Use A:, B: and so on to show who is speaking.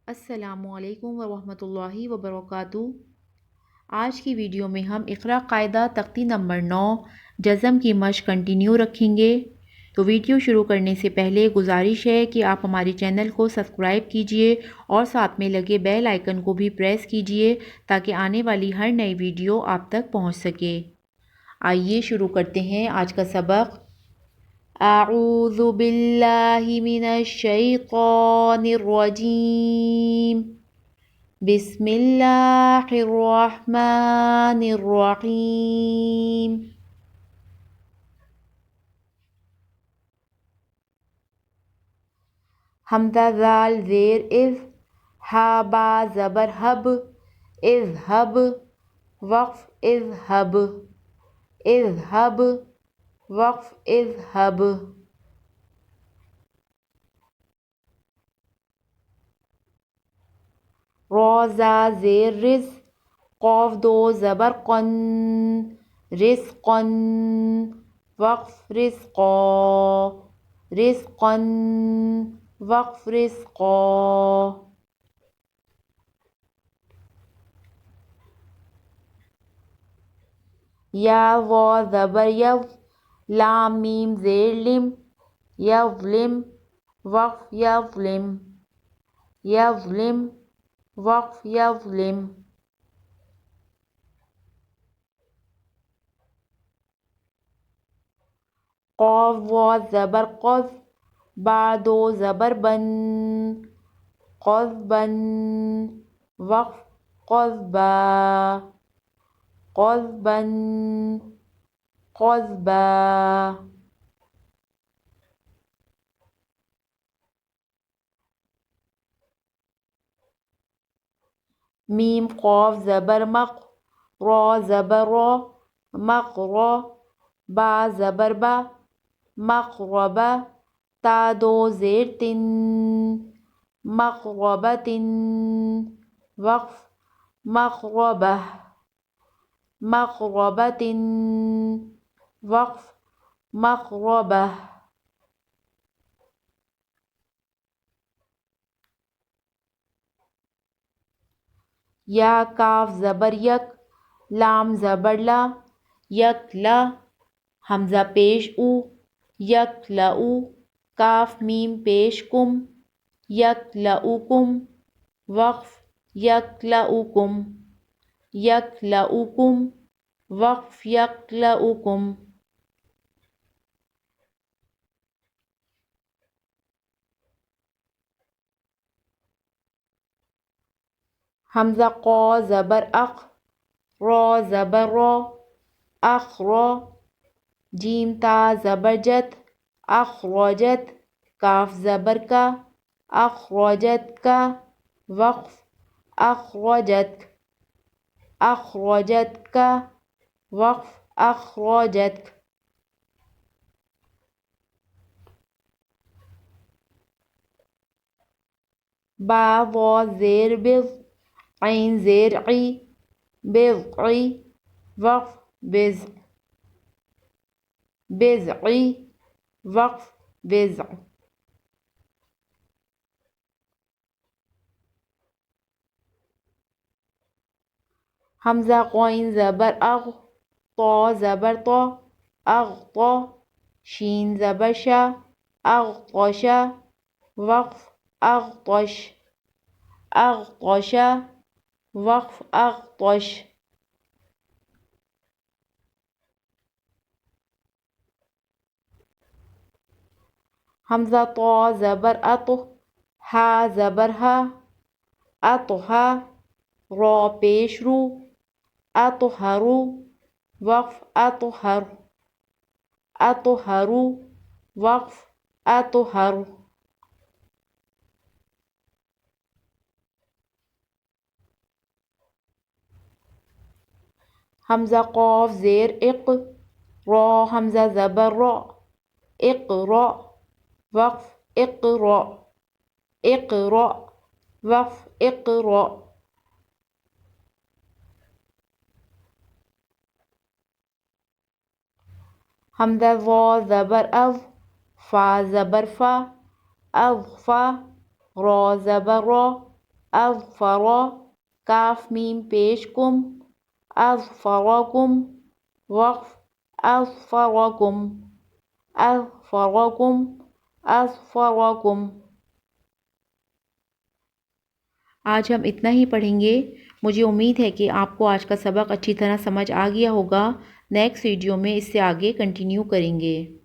A: السلام علیکم ورحمۃ اللہ وبرکاتہ۔ آج کی ویڈیو میں ہم اقرا قاعدہ تختی نمبر 9 جزم کی مشق کنٹینیو رکھیں گے۔ تو ویڈیو شروع کرنے سے پہلے گزارش ہے کہ آپ ہمارے چینل کو سبسکرائب کیجئے اور ساتھ میں لگے بیل آئیکن کو بھی پریس کیجئے تاکہ آنے والی ہر نئی ویڈیو آپ تک پہنچ سکے۔ آئیے شروع کرتے ہیں آج کا سبق۔ اعوذ باللہ من الشیطان الرجیم، بسم اللہ الرحمن الرحیم۔ حمزہ ذال زیر از، ہا با زبر حب، اذہب، وقف اذہب، اذہب، وقف اذہب۔ را زا زیر رز، قاف دو زبر قن، رزقن، وقف رزقا، رزقن، وقف رزقا۔ یا وا زبر یو، لام میم زیر لم، یظلم، وقف یظلم، یظلم، وقف یظلم۔ قاف وا زبر قذ، با دو زبر بن، قذبن، وقف قذبا، قذبن، قذبا۔ میم قاف زبر مق، را زبر را، مقرا، با زبر با، مقربہ، تا دو زیر تن، مقربتن، وقف مقربہ، مقربتن، وقف مقربہ۔ یا کاف زبر یک، لام زبر لا، یک لا، حمزہ پیش او، یک لعو، کاف میم پیش کم، یک لعوکم، وقف یک لعوکم، یک لعوکم، وقف یک لعوکم۔ حمزہ قا زبر اق، را زبر را، اخرا، جیم تا زبر جت، اخرجت، کاف زبر کا، اخرجت کا، وقف اخرجت، اخرجت کا، وقف اخرجت۔ با وا زیر بض، عین زیر عی، بضعی، وقف بضع، بضعی، وقف بضع۔ حمزہ غین زبر اغ، طا زبر طا، اغطا، شین زبر شا، اغطشا، وقف اغطش، اغطشا، وقف اغطش۔ حمزہ طا زبر اط، ہا زبر ہا، اطہا، را پیش رو، اطہرو، وقف اطہر، اطہرو، وقف اطہر۔ حمزہ قاف زیر اق، را حمزہ زبر را، اقرا، وقف اقرا، اقرا، وقف اقرا۔ حمزہ وا زبر اض، فا زبر فا، اضفا، را زبر را، اظفر، کاف میم پیش کم، اظفرکم، وقف، اظفرکم، اظفرکم، اظفرکم۔ آج ہم اتنا ہی پڑھیں گے۔ مجھے امید ہے کہ آپ کو آج کا سبق اچھی طرح سمجھ آ گیا ہوگا۔ نیکسٹ ویڈیو میں اس سے آگے کنٹینیو کریں گے۔